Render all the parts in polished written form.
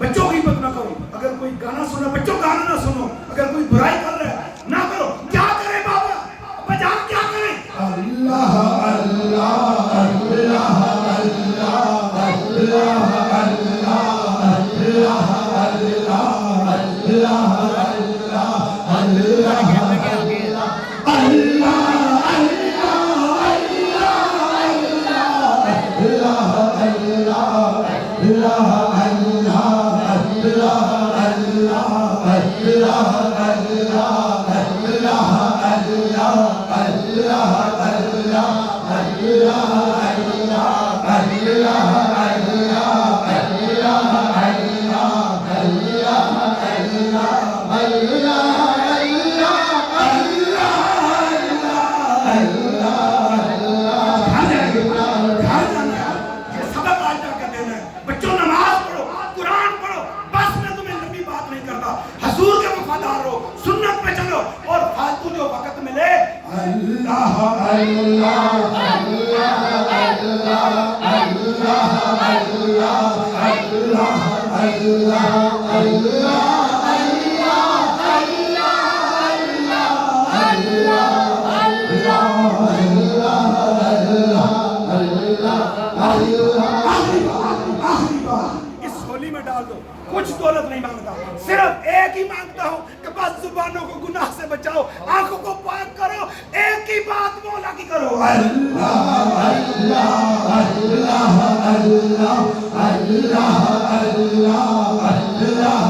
बच्चों की हिम्मत ना करो। अगर कोई गाना सुना बच्चों गाना ना सुनो। अगर कोई बुराई कर रहा है ना करो। क्या करे बाबा बजान क्या करे? अल्लाह अल्लाह अल्लाह अल्लाह अल्लाह कुछ दौलत नहीं मांगता, सिर्फ एक ही मांगता हूँ कि बस जुबानों को गुनाह से बचाओ, आंखों को पाक करो, एक ही बात मौला की करो। अल्लाह अल्लाह अल्लाह अल्लाह अल्लाह अल्लाह अल्लाह अल्लाह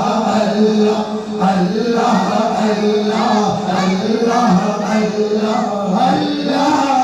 अल्लाह अल्लाह अल्लाह अल्लाह अल्लाह